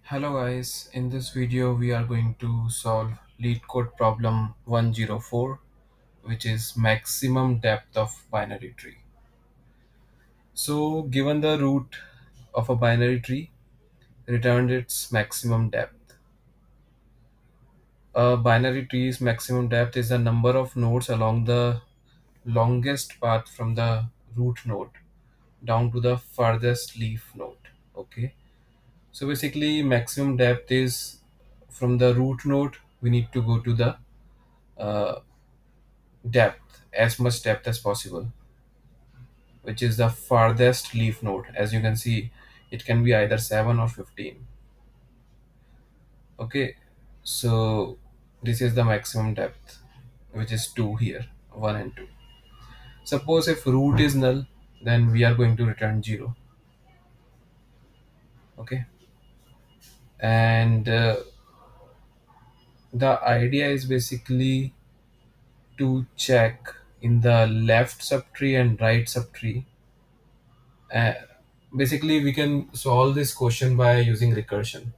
Hello guys, in this video we are going to solve Leetcode problem 104, which is maximum depth of binary tree. So given the root of a binary tree, return its maximum depth. A binary tree's maximum depth is the number of nodes along the longest path from the root node down to the farthest leaf node. Okay. So basically maximum depth is from the root node we need to go to the uh, depth, as much depth as possible, which is the farthest leaf node. As you can see, it can be either 7 or 15. Okay, so this is the maximum depth, which is 2 here, 1 and 2. Suppose if root is null, then we are going to return 0. Okay, and the idea is basically to check in the left subtree and right subtree. uh, Basically we can solve this question by using recursion.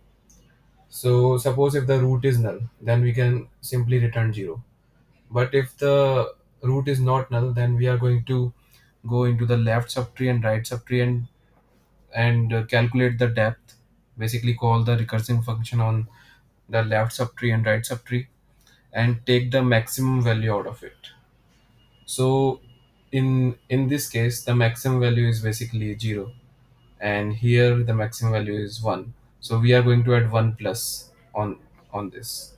So suppose if the root is null, then we can simply return 0. But if the root is not null, then we are going to go into the left subtree and right subtree and calculate the depth. Basically call the recursive function on the left subtree and right subtree and take the maximum value out of it. So in this case, the maximum value is basically 0, and here the maximum value is 1. So we are going to add 1 plus on this.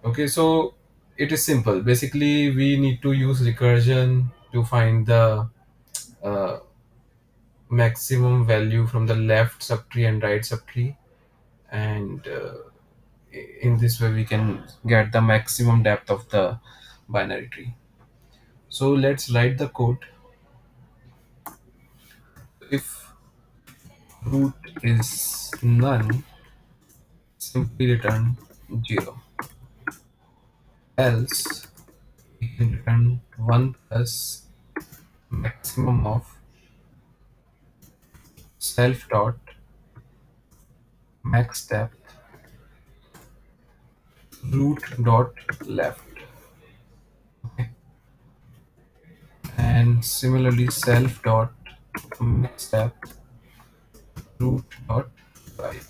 Okay, so it is simple. Basically, we need to use recursion to find the uh, maximum value from the left subtree and right subtree, and in this way we can get the maximum depth of the binary tree. So let's write the code. If root is none, simply return 0. Else, we can return 1 plus maximum of self dot max depth root dot left. Okay. And similarly self dot max depth root dot right.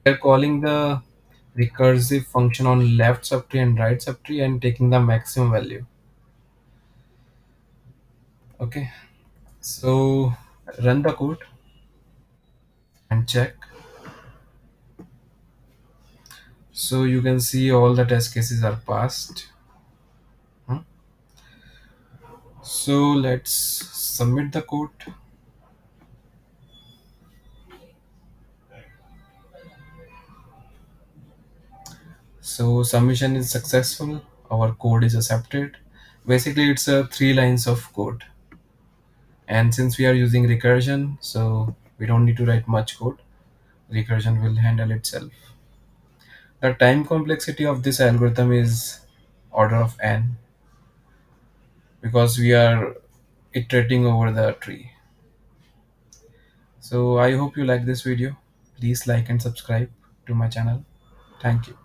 We are calling the recursive function on left subtree and right subtree and taking the maximum value. Okay, so run the code and check. So you can see all the test cases are passed. Hmm. So let's submit the code. So submission is successful. Our code is accepted. Basically, it's a 3 lines of code. And since we are using recursion, so we don't need to write much code. Recursion will handle itself. The time complexity of this algorithm is order of n because we are iterating over the tree. So I hope you like this video. Please like and subscribe to my channel. Thank you.